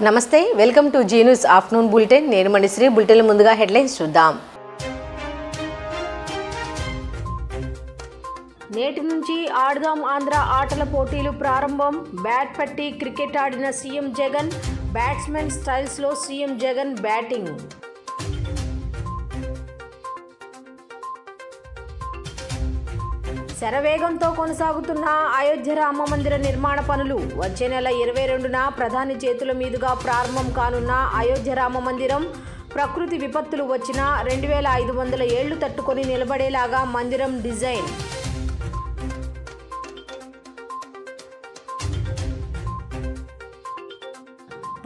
నమస్తే welcome to Zee news afternoon bulletin నేను Manisri bulletin ముందుగా హెడ్లైన్స్ చూద్దాం. నేటి నుంచి ఆడదాం ఆంధ్ర ఆటల పోటీలు ప్రారంభం. బ్యాట్ పట్టి క్రికెట్ ఆడిన సీఎం జగన్. బ్యాట్స్మెన్ స్టైల్స్లో సీఎం జగన్ బ్యాటింగ్. శరవేగంతో కొనసాగుతున్న అయోధ్య రామ మందిర నిర్మాణ పనులు. వచ్చే నెల 22న ప్రధాని చేతుల మీదుగా ప్రారంభం కానున్న అయోధ్య రామ మందిరం. ప్రకృతి విపత్తులు వచ్చినా 2500 ఏళ్లు తట్టుకొని నిలబడేలాగా మందిరం డిజైన్.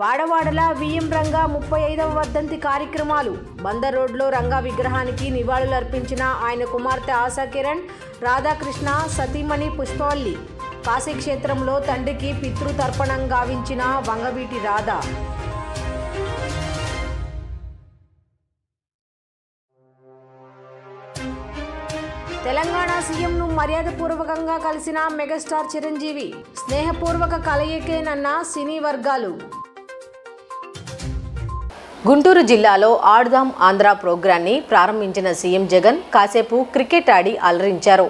వాడవాడలా విఎం రంగా 35వ వర్ధంతి కార్యక్రమాలు. బందర్ రోడ్లో రంగా విగ్రహానికి నివాళులర్పించిన ఆయన కుమార్తె ఆశా కిరణ్, రాధాకృష్ణ, సతీమణి పుష్పవల్లి. కాశీక్షేత్రంలో తండ్రికి పితృతర్పణం గావించిన వంగవీటి రాధ. తెలంగాణ సీఎంను మర్యాదపూర్వకంగా కలిసిన మెగాస్టార్ చిరంజీవి. స్నేహపూర్వక కలయికేనన్న సినీ వర్గాలు. గుంటూరు జిల్లాలో ఆడుదాం ఆంధ్ర ప్రోగ్రాన్ని ప్రారంభించిన సీఎం జగన్ కాసేపు క్రికెట్ ఆడి అలరించారు.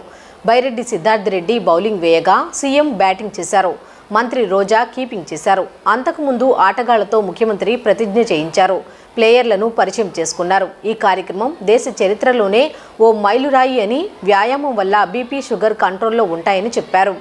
బైరెడ్డి సిద్ధార్థ్ రెడ్డి బౌలింగ్ వేయగా సీఎం బ్యాటింగ్ చేశారు. మంత్రి రోజా కీపింగ్ చేశారు. అంతకుముందు ఆటగాళ్లతో ముఖ్యమంత్రి ప్రతిజ్ఞ చేయించారు. ప్లేయర్లను పరిచయం చేసుకున్నారు. ఈ కార్యక్రమం దేశ చరిత్రలోనే ఓ మైలురాయి అని, వ్యాయామం వల్ల బీపీ షుగర్ కంట్రోల్లో ఉంటాయని చెప్పారు.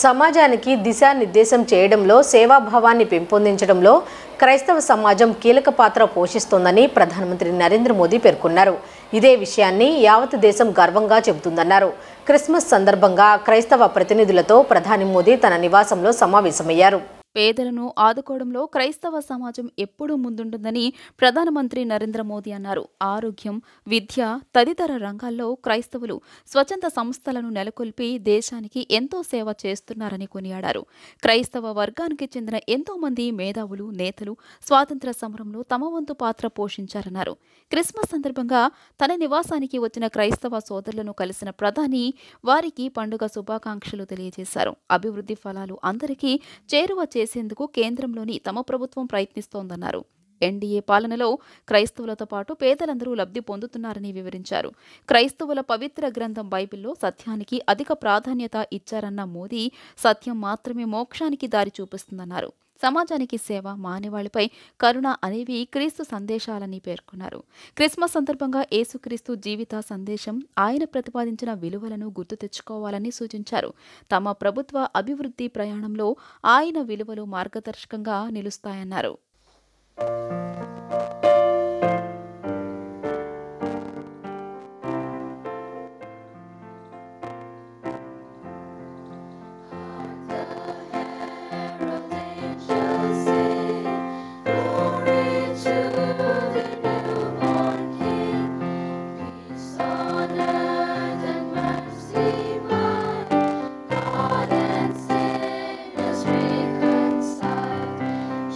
సమాజానికి దిశానిర్దేశం చేయడంలో, సేవాభావాన్ని పెంపొందించడంలో క్రైస్తవ సమాజం కీలక పాత్ర పోషిస్తోందని ప్రధానమంత్రి నరేంద్ర మోదీ పేర్కొన్నారు. ఇదే విషయాన్ని యావత్ దేశం గర్వంగా చెబుతుందన్నారు. క్రిస్మస్ సందర్భంగా క్రైస్తవ ప్రతినిధులతో ప్రధాని మోదీ తన నివాసంలో సమావేశమయ్యారు. పేదలను ఆదుకోవడంలో క్రైస్తవ సమాజం ఎప్పుడూ ముందుంటుందని ప్రధానమంత్రి నరేంద్ర మోదీ అన్నారు. ఆరోగ్యం, విద్య తదితర రంగాల్లో క్రైస్తవులు స్వచ్ఛంద సంస్థలను నెలకొల్పి దేశానికి ఎంతో సేవ చేస్తున్నారని కొనియాడారు. క్రైస్తవ వర్గానికి చెందిన ఎంతో మంది మేధావులు, నేతలు స్వాతంత్ర సమరంలో తమ వంతు పాత్ర పోషించారన్నారు. క్రిస్మస్ సందర్భంగా తన నివాసానికి వచ్చిన క్రైస్తవ సోదరులను కలిసిన ప్రధాని వారికి పండుగ శుభాకాంక్షలు తెలియజేశారు. అభివృద్ధి ఫలాలు అందరికీ చేరువ చేసేందుకు కేంద్రంలోని తమ ప్రభుత్వం ప్రయత్నిస్తోందన్నారు. ఎన్డీఏ పాలనలో క్రైస్తవులతో పాటు పేదలందరూ లబ్ధి పొందుతున్నారని వివరించారు. క్రైస్తవుల పవిత్ర గ్రంథం బైబిల్లో సత్యానికి అధిక ప్రాధాన్యత ఇచ్చారన్న మోదీ, సత్యం మాత్రమే మోక్షానికి దారి చూపిస్తుందన్నారు. సమాజానికి సేవ, మానవాళిపై కరుణ అనేవి క్రీస్తు సందేశాలని పేర్కొన్నారు. క్రిస్మస్ సందర్భంగా యేసుక్రీస్తు జీవిత సందేశం, ఆయన ప్రతిపాదించిన విలువలను గుర్తు తెచ్చుకోవాలని సూచించారు. తమ ప్రభుత్వ అభివృద్ధి ప్రయాణంలో ఆయన విలువలు మార్గదర్శకంగా నిలుస్తాయన్నారు.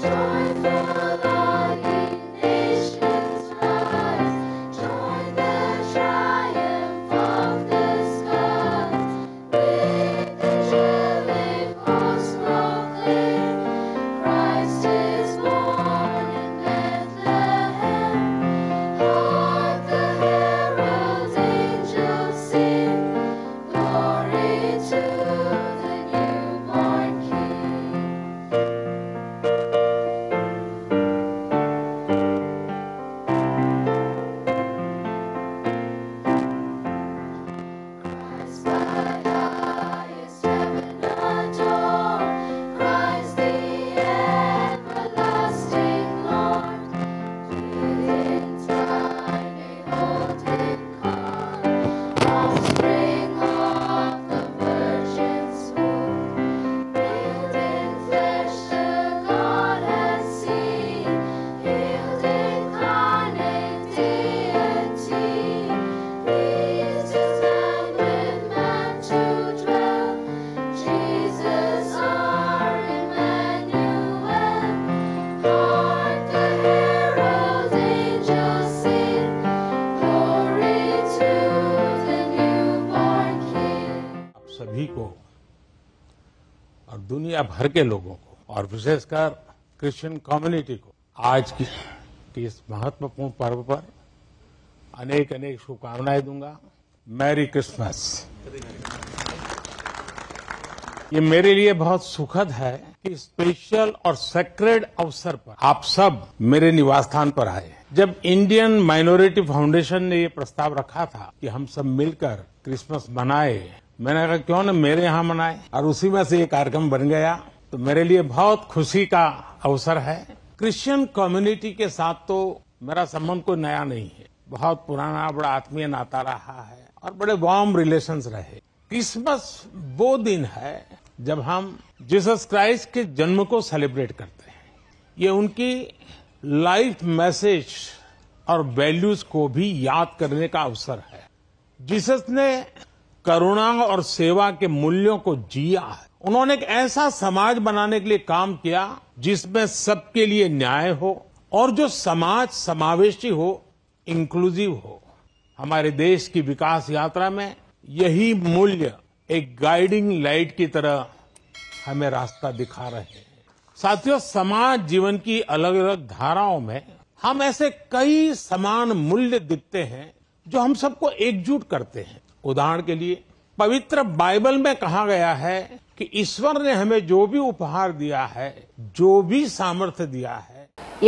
Joyful light. दुनिया भर के लोगों को और विशेषकर क्रिश्चियन कम्युनिटी को आज की इस महत्वपूर्ण पर्व पर अनेक अनेक शुभकामनाएं दूंगा। Merry Christmas. ये मेरे लिए बहुत सुखद है कि स्पेशल और सेक्रेड अवसर पर आप सब मेरे निवास स्थान पर आए। जब इंडियन माइनॉरिटी फाउंडेशन ने ये प्रस्ताव रखा था कि हम सब मिलकर क्रिसमस मनाए, मैंने कहा क्यों न मेरे यहाँ मनाए, और उसी में से ये कार्यक्रम बन गया। तो मेरे लिए बहुत खुशी का अवसर है। क्रिश्चियन कम्युनिटी के साथ तो मेरा संबंध कोई नया नहीं है, बहुत पुराना बड़ा आत्मीय नाता रहा है और बड़े वार्म रिलेशंस रहे। क्रिसमस वो दिन है जब हम जीसस क्राइस्ट के जन्म को सेलिब्रेट करते हैं। ये उनकी लाइफ मैसेज और वैल्यूज को भी याद करने का अवसर है। जीसस ने करुणा और सेवा के मूल्यों को जिया है। उन्होंने एक ऐसा समाज बनाने के लिए काम किया जिसमें सबके लिए न्याय हो और जो समाज समावेशी हो, इंक्लूसिव हो। हमारे देश की विकास यात्रा में यही मूल्य एक गाइडिंग लाइट की तरह हमें रास्ता दिखा रहे हैं। साथियों, समाज जीवन की अलग अलग धाराओं में हम ऐसे कई समान मूल्य दिखते हैं जो हम सबको एकजुट करते हैं। उदाहरण के लिए पवित्र बाइबल में कहा गया है कि ईश्वर ने हमें जो भी उपहार दिया है, जो भी सामर्थ्य दिया है,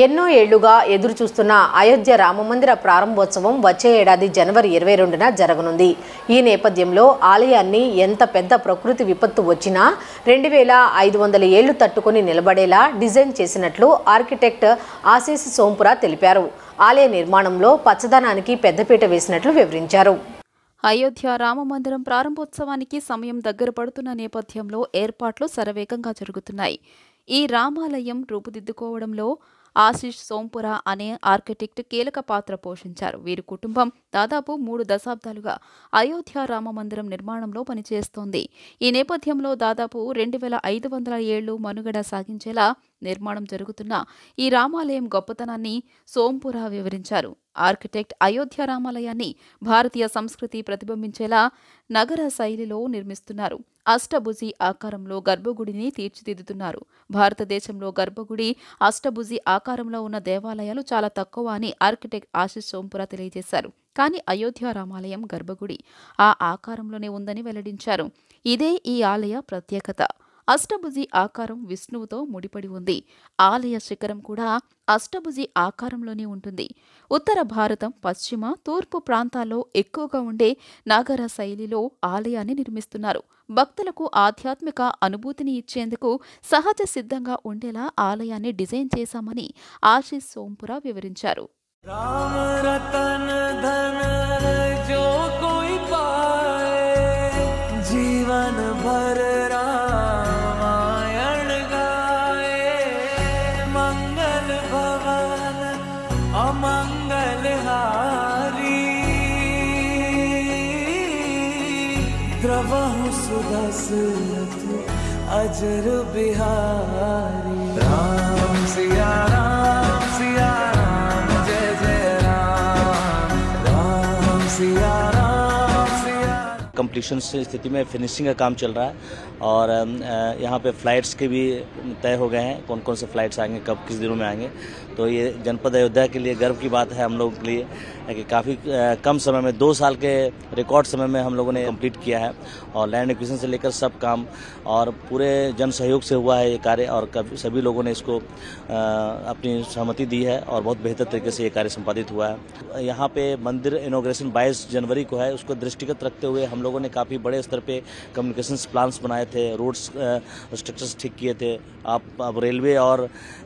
ఎన్నో ఏళ్లుగా ఎదురు చూస్తున్న అయోధ్య రామమందిర ప్రారంభోత్సవం వచ్చే ఏడాది జనవరి 22న జరగనుంది. ఈ నేపథ్యంలో ఆలయాన్ని ఎంత పెద్ద ప్రకృతి విపత్తు వచ్చినా 2500 ఏళ్లు తట్టుకొని నిలబడేలా డిజైన్ చేసినట్లు ఆర్కిటెక్ట్ ఆశీస్ సోంపురా తెలిపారు. ఆలయ నిర్మాణంలో పచ్చదనానికి పెద్దపీట వేసినట్లు వివరించారు. అయోధ్య రామమందిరం ప్రారంభోత్సవానికి సమయం దగ్గర పడుతున్న నేపథ్యంలో ఏర్పాట్లు శరవేగంగా జరుగుతున్నాయి. ఈ రామాలయం రూపుదిద్దుకోవడంలో ఆశీష్ సోంపురా అనే ఆర్కిటెక్ట్ కీలక పాత్ర పోషించారు. వీరి కుటుంబం దాదాపు 3 దశాబ్దాలుగా అయోధ్య రామమందిరం నిర్మాణంలో పనిచేస్తోంది. ఈ నేపథ్యంలో దాదాపు 2500 ఏళ్లు మనుగడ సాగించేలా నిర్మాణం జరుగుతున్న ఈ రామాలయం గొప్పతనాన్ని సోంపురా వివరించారు. ఆర్కిటెక్ట్ అయోధ్య రామాలయాన్ని భారతీయ సంస్కృతి ప్రతిబింబించేలా నగర శైలిలో నిర్మిస్తున్నారు. అష్టభుజి ఆకారంలో గర్భగుడిని తీర్చిదిద్దుతున్నారు. భారతదేశంలో గర్భగుడి, అష్టభుజి ఆకారంలో ఉన్న దేవాలయాలు చాలా తక్కువ అని ఆర్కిటెక్ట్ ఆశీష్ సోంపురా తెలియజేశారు. కానీ అయోధ్య రామాలయం గర్భగుడి ఆ ఆకారంలోనే ఉందని వెల్లడించారు. ఇదే ఈ ఆలయ ప్రత్యేకత. అష్టభుజి ఆకారం విష్ణువుతో ముడిపడి ఉంది. ఆలయ శిఖరం కూడా అష్టభుజి ఆకారంలోనే ఉంటుంది. ఉత్తర భారతం, పశ్చిమ, తూర్పు ప్రాంతాల్లో ఎక్కువగా ఉండే నగర శైలిలో ఆలయాన్ని నిర్మిస్తున్నారు. భక్తులకు ఆధ్యాత్మిక అనుభూతిని ఇచ్చేందుకు సహజ సిద్ధంగా ఉండేలా ఆలయాన్ని డిజైన్ చేశామని ఆశీష్ సోంపురా వివరించారు. द्रवहु सुदसरथ अजर बिहारी राम सिया राम जय जय राम राम सिया राम सिया। कंप्लीशन स्थिति में फिनिशिंग का काम चल रहा है और यहाँ पे फ्लाइट्स के भी तय हो गए हैं, कौन कौन से फ्लाइट्स आएंगे, कब किस दिनों में आएंगे। तो ये जनपद अयोध्या के लिए गर्व की बात है हम लोगों के लिए कि काफ़ी कम समय में 2 साल के रिकॉर्ड समय में हम लोगों ने कंप्लीट किया है और लैंड एक्विजिशन से लेकर सब काम और पूरे जन सहयोग से हुआ है ये कार्य और सभी लोगों ने इसको अपनी सहमति दी है और बहुत बेहतर तरीके से ये कार्य संपादित हुआ है। यहाँ पे मंदिर इनॉग्रेशन 22 जनवरी को है, उसको दृष्टिगत रखते हुए हम लोगों ने काफ़ी बड़े स्तर पे कम्युनिकेशंस प्लान्स बनाए थे, रोड्स स्ट्रक्चर्स ठीक किए थे। अब रेलवे और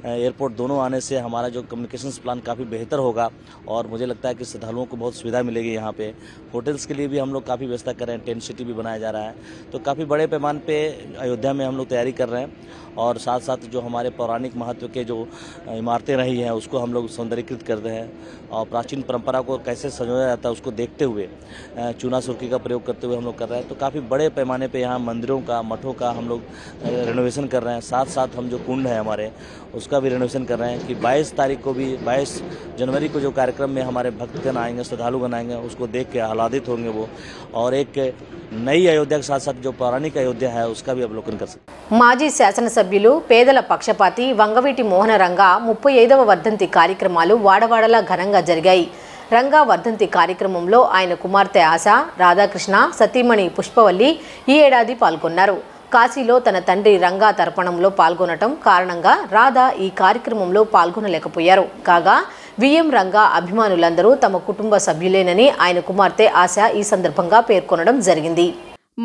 एयरपोर्ट दोनों आने से हमारा जो कम्युनिकेशंस प्लान काफ़ी बेहतर होगा और मुझे लगता है कि श्रद्धालुओं को बहुत सुविधा मिलेगी। यहाँ पे होटल्स के लिए भी हम लोग काफ़ी व्यवस्था कर रहे हैं, टेंट सिटी भी बनाया जा रहा है। तो काफ़ी बड़े पैमाने पे अयोध्या में हम लोग तैयारी कर रहे हैं और साथ साथ जो हमारे पौराणिक महत्व के जो इमारतें रही हैं उसको हम लोग सौंदर्यीकृत कर रहे हैं और प्राचीन परंपरा को कैसे संजोया जाता है उसको देखते हुए चूना सुर्खी का प्रयोग करते हुए हम लोग कर रहे हैं। तो काफ़ी बड़े पैमाने पे यहाँ मंदिरों का, मठों का हम लोग रेनोवेशन कर रहे हैं। साथ साथ हम जो कुंड है हमारे, उसका भी रेनोवेशन कर रहे हैं कि 22 तारीख को भी, 22 जनवरी को जो कार्यक्रम में हमारे भक्तगण आएंगे, श्रद्धालुगण आएंगे, उसको देख के आह्लादित होंगे वो, और एक नई अयोध्या के साथ साथ जो पौराणिक अयोध्या है उसका भी अवलोकन कर सकते। మాజీ శాసనసభ్యులు పేదల పక్షపాతి వంగవీటి మోహన రంగా 35వ వర్ధంతి కార్యక్రమాలు వాడవాడలా ఘనంగా జరిగాయి. రంగా వర్ధంతి కార్యక్రమంలో ఆయన కుమార్తె ఆశ, రాధాకృష్ణ, సతీమణి పుష్పవల్లి ఈ ఏడాది పాల్గొన్నారు. కాశీలో తన తండ్రి రంగా తర్పణంలో పాల్గొనటం కారణంగా రాధ ఈ కార్యక్రమంలో పాల్గొనలేకపోయారు. కాగా విఎం రంగా అభిమానులందరూ తమ కుటుంబ సభ్యులేనని ఆయన కుమార్తె ఆశ ఈ సందర్భంగా పేర్కొనడం జరిగింది.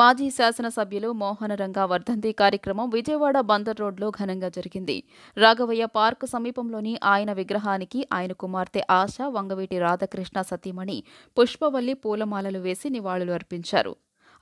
మాజీ శాసనసభ్యులు మోహన రంగా వర్ధంతి కార్యక్రమం విజయవాడ బందర్ రోడ్లో ఘనంగా జరిగింది. రాఘవయ్య పార్క్ సమీపంలోని ఆయన విగ్రహానికి ఆయన కుమార్తె ఆశ, వంగవీటి రాధాకృష్ణ సతీమణి పుష్పవల్లి పూలమాలలు వేసి నివాళులు అర్పించారు.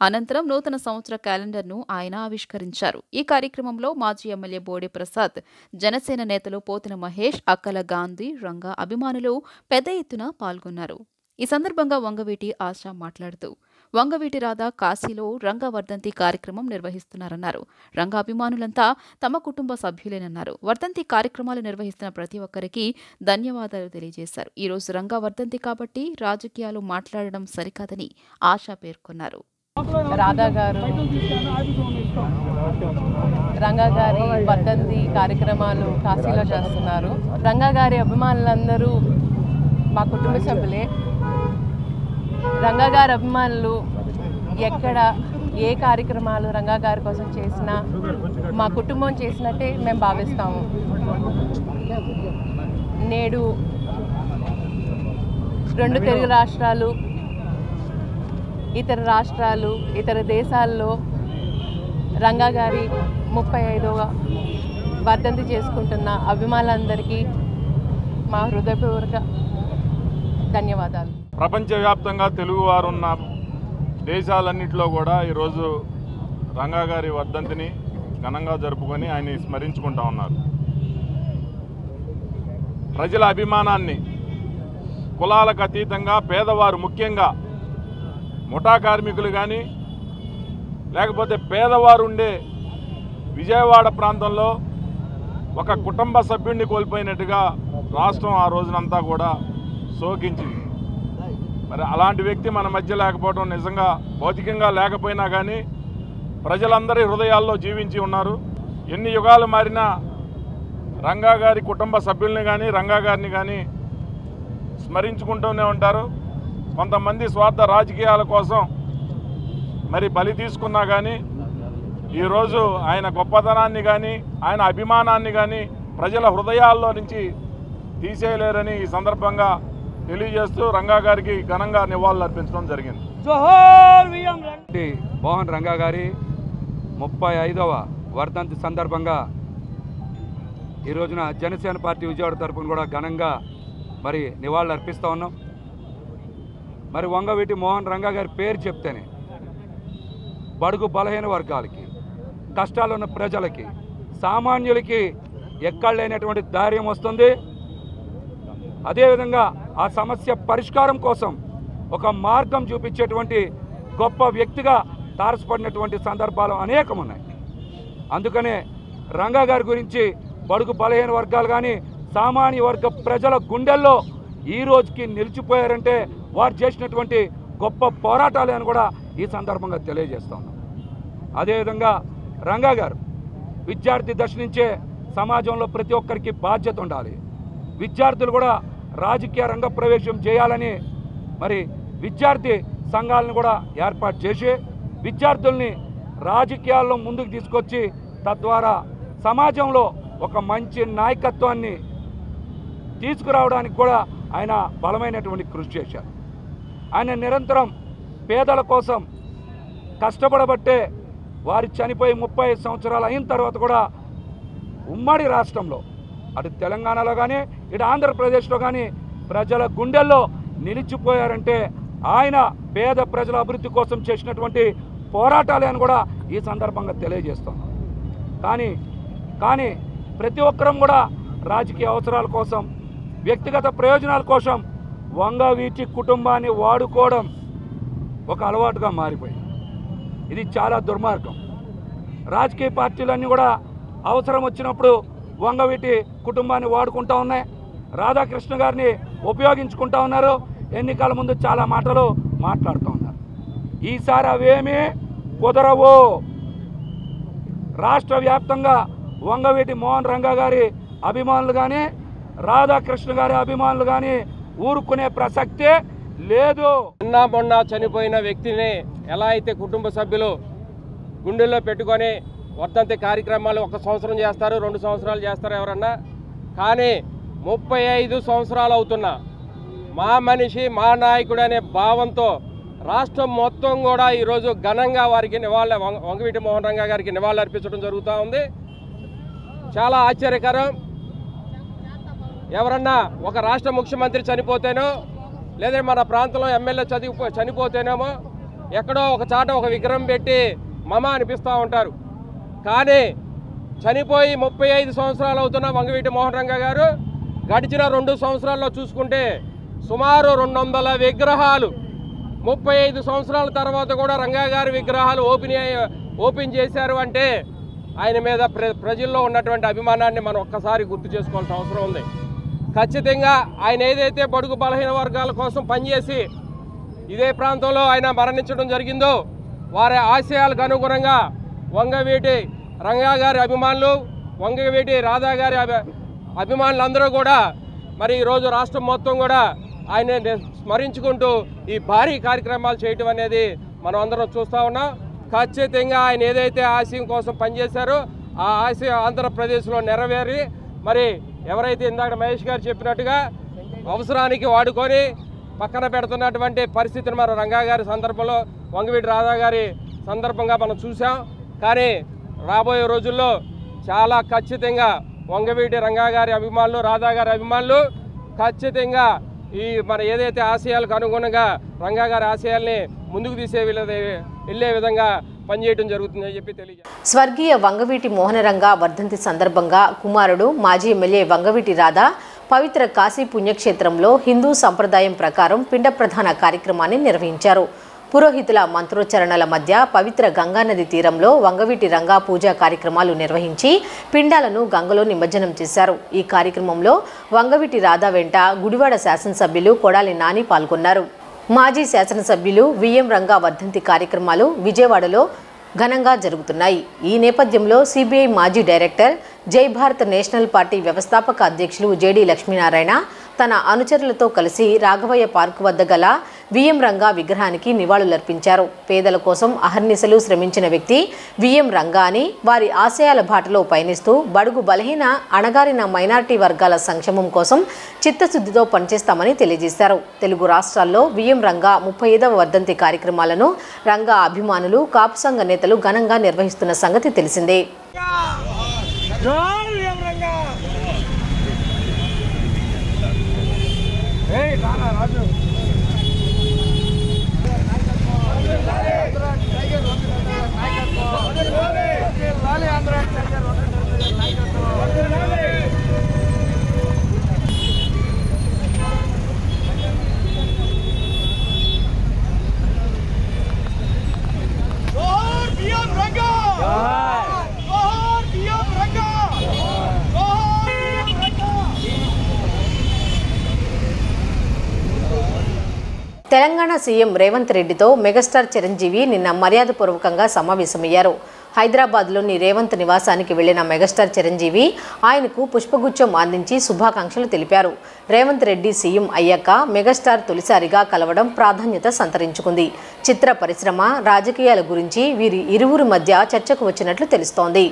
అనంతరం నూతన సంవత్సర క్యాలెండర్ను ఆయన ఆవిష్కరించారు. ఈ కార్యక్రమంలో మాజీ ఎమ్మెల్యే బోడే ప్రసాద్, జనసేన నేతలు పోతిన మహేష్, అక్కల గాంధీ, రంగా అభిమానులు పెద్ద ఎత్తున పాల్గొన్నారు. ఈ సందర్భంగా వంగవీటి ఆశ మాట్లాడుతూ, వంగవీటి రాధ కాశీలో రంగా వర్ధంతి కార్యక్రమం నిర్వహిస్తున్నారన్నారు. రంగా అభిమానులంతా తమ కుటుంబ సభ్యులేనన్నారు. వర్ధంతి కార్యక్రమాలు నిర్వహిస్తున్న ప్రతి ఒక్కరికి ధన్యవాదాలు తెలియజేశారు. ఈ రోజు రంగా వర్ధంతి కాబట్టి రాజకీయాలు మాట్లాడడం సరికాదని ఆశ పేర్కొన్నారు. రాధా గారు, రంగా గారి వర్ధంతి కార్యక్రమాలు కాశీలో చేస్తున్నారు. రంగా గారి అభిమానులందరూ మా కుటుంబ సభ్యులే. రంగా గారి అభిమానులు ఎక్కడ ఏ కార్యక్రమాలు రంగా గారి కోసం చేసినా మా కుటుంబం చేసినట్టే మేము భావిస్తాము. నేడు 2 తెలుగు రాష్ట్రాలు, ఇతర రాష్ట్రాలు, ఇతర దేశాల్లో రంగా గారి 35వ వర్ధంతి చేసుకుంటున్న అభిమానులందరికీ మా హృదయపూర్వక ధన్యవాదాలు. ప్రపంచవ్యాప్తంగా తెలుగువారు ఉన్న దేశాలన్నింటిలో కూడా ఈరోజు రంగా గారి వర్ధంతిని ఘనంగా జరుపుకొని ఆయన్ని స్మరించుకుంటా ఉన్నారు. ప్రజల అభిమానాన్ని కులాలకు అతీతంగా పేదవారు, ముఖ్యంగా ముఠా కార్మికులు కానీ లేకపోతే పేదవారు ఉండే విజయవాడ ప్రాంతంలో ఒక కుటుంబ సభ్యుడిని కోల్పోయినట్టుగా రాష్ట్రం ఆ రోజునంతా కూడా శోకించింది. మరి అలాంటి వ్యక్తి మన మధ్య లేకపోవడం నిజంగా భౌతికంగా లేకపోయినా కానీ ప్రజలందరి హృదయాల్లో జీవించి ఉన్నారు. ఎన్ని యుగాలు మారినా రంగా గారి కుటుంబ సభ్యుల్ని కానీ రంగా గారిని కానీ స్మరించుకుంటూనే ఉంటారు. కొంతమంది స్వార్థ రాజకీయాల కోసం మరి బలి తీసుకున్నా కానీ ఈరోజు ఆయన గొప్పతనాన్ని కానీ ఆయన అభిమానాన్ని కానీ ప్రజల హృదయాల్లో నుంచి తీసేయలేరని ఈ సందర్భంగా తెలియజేస్తూ రంగా గారికి ఘనంగా నివాళులు అర్పించడం జరిగింది. మోహన్ రంగా గారి 35వ వర్ధంతి సందర్భంగా ఈ రోజున జనసేన పార్టీ విజయవాడ తరపున కూడా ఘనంగా మరి నివాళులు అర్పిస్తూ ఉన్నాం. మరి వంగవీటి మోహన్ రంగా గారి పేరు చెప్తేనే బడుగు బలహీన వర్గాలకి, కష్టాలు ఉన్న ప్రజలకి, సామాన్యులకి ఎక్కడ లేనటువంటి ధైర్యం వస్తుంది. అదేవిధంగా ఆ సమస్య పరిష్కారం కోసం ఒక మార్గం చూపించేటువంటి గొప్ప వ్యక్తిగా తారసపడినటువంటి సందర్భాలు అనేకం ఉన్నాయి. అందుకనే రంగా గారి గురించి బడుగు బలహీన వర్గాలు కానీ సామాన్య వర్గ ప్రజల గుండెల్లో ఈ రోజుకి నిలిచిపోయారంటే వారు చేసినటువంటి గొప్ప పోరాటాలు అని కూడా ఈ సందర్భంగా తెలియజేస్తాం. అదేవిధంగా రంగా గారు విద్యార్థి దశ నుంచే సమాజంలో ప్రతి ఒక్కరికి బాధ్యత ఉండాలి. విద్యార్థులు కూడా రాజకీయ రంగ ప్రవేశం చేయాలని మరి విద్యార్థి సంఘాలను కూడా ఏర్పాటు చేసి విద్యార్థుల్ని రాజకీయాల్లో ముందుకు తీసుకొచ్చి తద్వారా సమాజంలో ఒక మంచి నాయకత్వాన్ని తీసుకురావడానికి కూడా ఆయన బలమైనటువంటి కృషి చేశారు. ఆయన నిరంతరం పేదల కోసం కష్టపడబట్టే వారు చనిపోయి 30 సంవత్సరాలు అయిన తర్వాత కూడా ఉమ్మడి రాష్ట్రంలో అటు తెలంగాణలో కానీ ఇటు ఆంధ్రప్రదేశ్లో కానీ ప్రజల గుండెల్లో నిలిచిపోయారంటే ఆయన పేద ప్రజల అభివృద్ధి కోసం చేసినటువంటి పోరాటాలే అని కూడా ఈ సందర్భంగా తెలియజేస్తాం. కానీ ప్రతి ఒక్కరం కూడా రాజకీయ అవసరాల కోసం, వ్యక్తిగత ప్రయోజనాల కోసం వంగవీటి కుటుంబాన్ని వాడుకోవడం ఒక అలవాటుగా మారిపోయింది. ఇది చాలా దుర్మార్గం. రాజకీయ పార్టీలన్నీ కూడా అవసరం వచ్చినప్పుడు వంగవీటి కుటుంబాన్ని వాడుకుంటూ ఉన్నాయి, రాధాకృష్ణ గారిని ఉపయోగించుకుంటూ ఉన్నారు, ఎన్నికల ముందు చాలా మాటలు మాట్లాడుతూ ఉన్నారు. ఈసారి అవేమీ కుదరవు. రాష్ట్ర వ్యాప్తంగా వంగవీటి మోహన్ రంగా గారి అభిమానులు కానీ రాధాకృష్ణ గారి అభిమానులు కానీ ఊరుకునే ప్రసక్తే లేదు. మొన్న చనిపోయిన వ్యక్తిని ఎలా అయితే కుటుంబ సభ్యులు గుండెల్లో పెట్టుకొని వర్ధంతి కార్యక్రమాలు 1 సంవత్సరం చేస్తారు, 2 సంవత్సరాలు చేస్తారు ఎవరన్నా, కానీ 35 సంవత్సరాలు అవుతున్నా మా మనిషి మా నాయకుడు అనే భావంతో రాష్ట్రం మొత్తం కూడా ఈరోజు ఘనంగా వారికి వంగవీటి మోహన్ రంగా గారికి నివాళులు అర్పించడం జరుగుతూ ఉంది. చాలా ఆశ్చర్యకరం. ఎవరన్నా ఒక రాష్ట్ర ముఖ్యమంత్రి చనిపోతేనో లేదా మన ప్రాంతంలో ఎమ్మెల్యే చనిపోతేనేమో ఎక్కడో ఒక చాట ఒక విగ్రహం పెట్టి మమ అనిపిస్తూ ఉంటారు. కానీ చనిపోయి 35 సంవత్సరాలు అవుతున్న వంగవీటి మోహన్ రంగా గారు గడిచిన 2 సంవత్సరాల్లో చూసుకుంటే సుమారు 200 విగ్రహాలు 35 సంవత్సరాల తర్వాత కూడా రంగా గారి విగ్రహాలు ఓపెన్ చేశారు అంటే ఆయన మీద ప్రజల్లో ఉన్నటువంటి అభిమానాన్ని మనం ఒక్కసారి గుర్తు చేసుకోవాల్సిన అవసరం ఉంది. ఖచ్చితంగా ఆయన ఏదైతే బడుగు బలహీన వర్గాల కోసం పనిచేసి ఇదే ప్రాంతంలో ఆయన మరణించడం జరిగిందో వారి ఆశయాలకు అనుగుణంగా వంగవీటి రంగా గారి అభిమానులు వంగవీటి రాధా గారి అభిమానులందరూ కూడా మరి ఈరోజు రాష్ట్రం మొత్తం కూడా ఆయన స్మరించుకుంటూ ఈ భారీ కార్యక్రమాలు చేయటం అనేది మనం అందరం చూస్తూ ఉన్నాం. ఖచ్చితంగా ఆయన ఏదైతే ఆశయం కోసం పనిచేశారో ఆ ఆశయం ఆంధ్రప్రదేశ్లో నెరవేరి మరి ఎవరైతే ఇందాక మహేష్ గారు చెప్పినట్టుగా అవసరానికి వాడుకొని పక్కన పెడుతున్నటువంటి పరిస్థితిని మనం రంగా గారి సందర్భంలో వంగవీటి రాధా గారి సందర్భంగా మనం చూసాం. కానీ రాబోయే రోజుల్లో చాలా ఖచ్చితంగా వంగవీటి రంగా గారి అభిమానులు రాధా గారి అభిమానులు ఖచ్చితంగా ఈ మన ఏదైతే ఆశయాలకు అనుగుణంగా రంగా గారి ఆశయాల్ని ముందుకు వెళ్ళే విధంగా పనిచేయడం జరుగుతుందని చెప్పి తెలియజేస్తారు. స్వర్గీయ వంగవీటి మోహనరంగా వర్ధంతి సందర్భంగా కుమారుడు మాజీ ఎమ్మెల్యే వంగవీటి రాధా పవిత్ర కాశీ పుణ్యక్షేత్రంలో హిందూ సంప్రదాయం ప్రకారం పిండ ప్రధాన కార్యక్రమాన్ని నిర్వహించారు. పురోహితుల మంత్రోచ్చరణల మధ్య పవిత్ర గంగానది తీరంలో వంగవీటి రంగా పూజా కార్యక్రమాలు నిర్వహించి పిండాలను గంగలో నిమజ్జనం చేశారు. ఈ కార్యక్రమంలో వంగవీటి రాధా వెంట గుడివాడ శాసనసభ్యులు కొడాలి నాని పాల్గొన్నారు. మాజీ శాసనసభ్యులు విఎం రంగా వర్ధంతి కార్యక్రమాలు విజయవాడలో ఘనంగా జరుగుతున్నాయి. ఈ నేపథ్యంలో సిబిఐ మాజీ డైరెక్టర్ జై భారత్ నేషనల్ పార్టీ వ్యవస్థాపక అధ్యక్షులు జేడీ లక్ష్మీనారాయణ తన అనుచరులతో కలిసి రాఘవయ్య పార్కు వద్ద గల విఎం రంగా విగ్రహానికి నివాళులర్పించారు. పేదల కోసం అహర్నిశలు శ్రమించిన వ్యక్తి విఎం రంగా అని, వారి ఆశయాల బాటలో పయనిస్తూ బడుగు బలహీన అణగారిన మైనారిటీ వర్గాల సంక్షేమం కోసం చిత్తశుద్ధితో పనిచేస్తామని తెలియజేశారు. తెలుగు రాష్ట్రాల్లో విఎం రంగా 35వ వర్ధంతి కార్యక్రమాలను రంగా అభిమానులు కాపు సంఘ నేతలు ఘనంగా నిర్వహిస్తున్న సంగతి తెలిసిందే. తెలంగాణ సీఎం రేవంత్ రెడ్డితో మెగాస్టార్ చిరంజీవి నిన్న మర్యాదపూర్వకంగా సమావేశమయ్యారు. హైదరాబాద్లోని రేవంత్ నివాసానికి వెళ్లిన మెగాస్టార్ చిరంజీవి ఆయనకు పుష్పగుచ్చం అందించి శుభాకాంక్షలు తెలిపారు. రేవంత్ రెడ్డి సీఎం అయ్యాక మెగాస్టార్ తొలిసారిగా కలవడం ప్రాధాన్యత సంతరించుకుంది. చిత్ర పరిశ్రమ రాజకీయాల గురించి వీరి ఇరువురి మధ్య చర్చకు వచ్చినట్లు తెలుస్తోంది.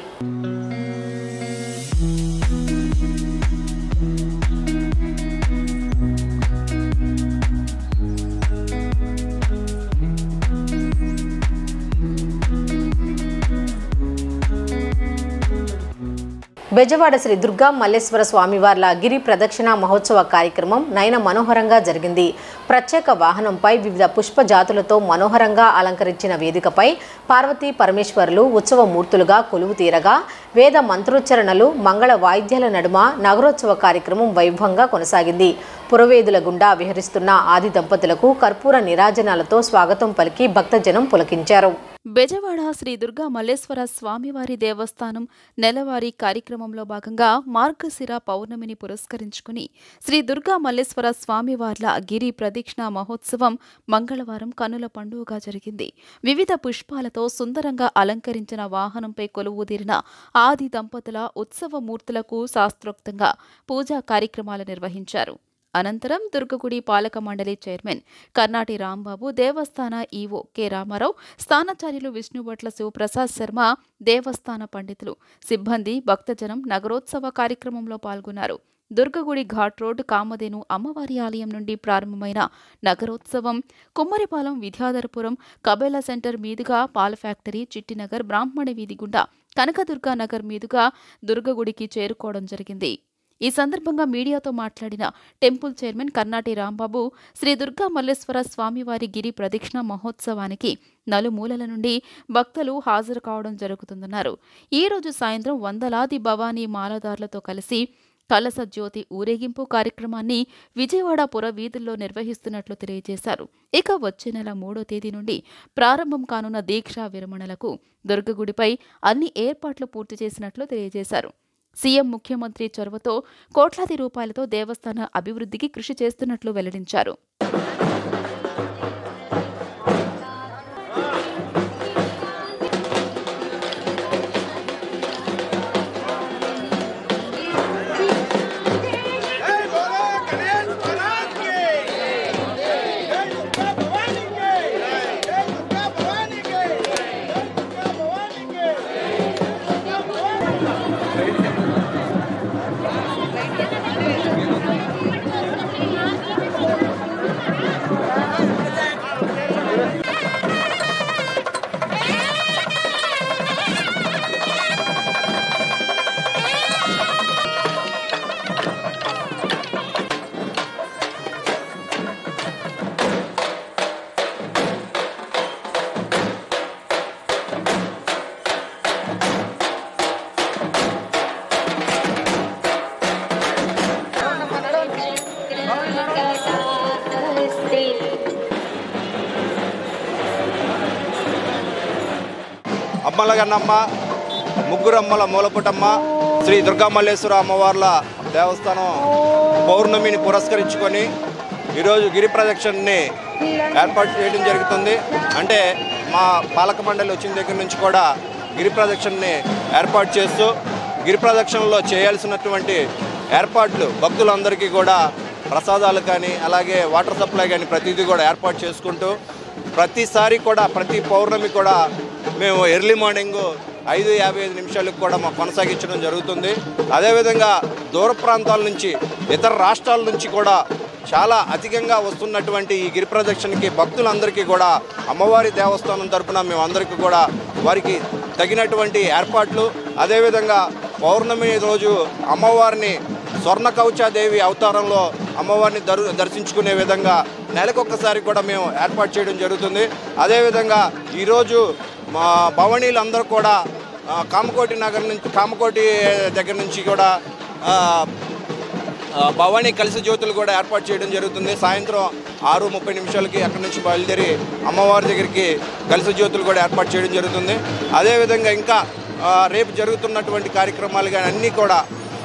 బెజవాడ శ్రీ దుర్గా మల్లేశ్వర స్వామివార్ల గిరి ప్రదక్షిణ మహోత్సవ కార్యక్రమం నయన మనోహరంగా జరిగింది. ప్రత్యేక వాహనంపై వివిధ పుష్ప జాతులతో మనోహరంగా అలంకరించిన వేదికపై పార్వతీ పరమేశ్వరులు ఉత్సవ మూర్తులుగా కొలువు తీరగా వేద మంత్రోచ్చరణలు మంగళ వాయిద్యాల నడుమ నగరోత్సవ కార్యక్రమం వైభవంగా కొనసాగింది. పురవేదుల గుండా విహరిస్తున్న ఆది దంపతులకు కర్పూర నీరాజనాలతో స్వాగతం పలికి భక్తజనం పులకించారు. బెజవాడ శ్రీ దుర్గా మల్లేశ్వర స్వామివారి దేవస్థానం నెలవారీ కార్యక్రమంలో భాగంగా మార్గశిర పౌర్ణమిని పురస్కరించుకుని శ్రీ దుర్గా మల్లేశ్వర స్వామివార్ల గిరి ప్రదక్షిణ మహోత్సవం మంగళవారం కన్నుల పండుగగా జరిగింది. వివిధ పుష్పాలతో సుందరంగా అలంకరించిన వాహనంపై కొలువుదీరిన ఆది దంపతుల ఉత్సవమూర్తులకు శాస్త్రోక్తంగా పూజా కార్యక్రమాలు నిర్వహించారు. అనంతరం దుర్గగుడి పాలక మండలి చైర్మన్ కర్నాటి రాంబాబు, దేవస్థాన ఈవో కె రామారావు, స్థానాచార్యులు విష్ణుభట్ల శివప్రసాద్ శర్మ, దేవస్థాన పండితులు, సిబ్బంది, భక్తజనం నగరోత్సవ కార్యక్రమంలో పాల్గొన్నారు. దుర్గగుడి ఘాట్ రోడ్ కామధేను అమ్మవారి ఆలయం నుండి ప్రారంభమైన నగరోత్సవం కుమ్మరిపాలెం, విద్యాధరపురం, కబేలా సెంటర్ మీదుగా పాల ఫ్యాక్టరీ, చిట్టినగర్, బ్రాహ్మణ వీధి గుండా కనకదుర్గా నగర్ మీదుగా దుర్గగుడికి చేరుకోవడం జరిగింది. ఈ సందర్భంగా మీడియాతో మాట్లాడిన టెంపుల్ చైర్మన్ కర్నాటి రాంబాబు, శ్రీ దుర్గా మల్లేశ్వర స్వామివారి గిరి ప్రదక్షిణ మహోత్సవానికి నలుమూలల నుండి భక్తులు హాజరు కావడం జరుగుతుందన్నారు. ఈ రోజు సాయంత్రం వందలాది భవానీ మాలదారులతో కలిసి కలస జ్యోతి ఊరేగింపు కార్యక్రమాన్ని విజయవాడ పుర వీధుల్లో నిర్వహిస్తున్నట్లు తెలియజేశారు. ఇక వచ్చే నెల 3వ తేదీ నుండి ప్రారంభం కానున్న దీక్షా విరమణలకు దుర్గగుడిపై అన్ని ఏర్పాట్లు పూర్తి చేసినట్లు తెలియజేశారు. సీఎం ముఖ్యమంత్రి చొరవతో కోట్లాది రూపాయలతో దేవస్థాన అభివృద్ధికి కృషి చేస్తున్నట్లు వెల్లడించారు. అమ్మలగన్నమ్మ, ముగ్గురమ్మల మూలపుటమ్మ, శ్రీ దుర్గా మల్లేశ్వర అమ్మవార్ల దేవస్థానం పౌర్ణమిని పురస్కరించుకొని ఈరోజు గిరి ప్రదక్షిణని ఏర్పాటు చేయడం జరుగుతుంది. అంటే మా పాలక మండలి వచ్చిన దగ్గర నుంచి కూడా గిరి ప్రదక్షిణని ఏర్పాటు చేస్తూ గిరి ప్రదక్షిణలో చేయాల్సినటువంటి ఏర్పాట్లు భక్తులందరికీ కూడా ప్రసాదాలు కానీ అలాగే వాటర్ సప్లై కానీ ప్రతిదీ కూడా ఏర్పాటు చేసుకుంటూ ప్రతిసారి కూడా ప్రతి పౌర్ణమి కూడా మేము ఎర్లీ మార్నింగ్ 5:55 నిమిషాలకు కూడా మాకు కొనసాగించడం జరుగుతుంది. అదేవిధంగా దూర ప్రాంతాల నుంచి ఇతర రాష్ట్రాల నుంచి కూడా చాలా అధికంగా వస్తున్నటువంటి ఈ గిరి ప్రదక్షిణకి భక్తులందరికీ కూడా అమ్మవారి దేవస్థానం తరపున మేమందరికీ కూడా వారికి తగినటువంటి ఏర్పాట్లు, అదేవిధంగా పౌర్ణమి రోజు అమ్మవారిని స్వర్ణ కవచాదేవి అవతారంలో అమ్మవారిని దర్శించుకునే విధంగా నెలకొక్కసారి కూడా మేము ఏర్పాటు చేయడం జరుగుతుంది. అదేవిధంగా ఈరోజు మా భవనీలందరూ కూడా కామకోటి దగ్గర నుంచి కూడా భవానీ కలిసి జ్యోతులు కూడా ఏర్పాటు చేయడం జరుగుతుంది. సాయంత్రం 6:30 నిమిషాలకి అక్కడి నుంచి బయలుదేరి అమ్మవారి దగ్గరికి కలిసి జ్యోతులు కూడా ఏర్పాటు చేయడం జరుగుతుంది. అదేవిధంగా ఇంకా రేపు జరుగుతున్నటువంటి కార్యక్రమాలు కానీ అన్నీ కూడా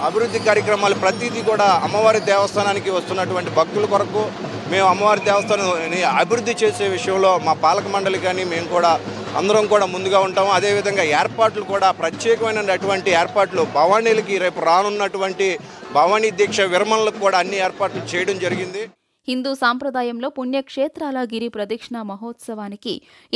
అభివృద్ధి కార్యక్రమాలు ప్రతిదీ కూడా అమ్మవారి దేవస్థానానికి వస్తున్నటువంటి భక్తుల కొరకు మేము అమ్మవారి దేవస్థానాన్ని అభివృద్ధి చేసే విషయంలో మా పాలక మండలి కానీ మేము కూడా అందరం కూడా ముందుగా ఉంటాము. అదేవిధంగా ఏర్పాట్లు కూడా ప్రత్యేకమైనటువంటి ఏర్పాట్లు భవానీలకి రేపు రానున్నటువంటి భవానీ దీక్ష విరమణలకు కూడా అన్ని ఏర్పాట్లు చేయడం జరిగింది. హిందూ సాంప్రదాయంలో పుణ్యక్షేత్రాల గిరి ప్రదక్షిణ మహోత్సవానికి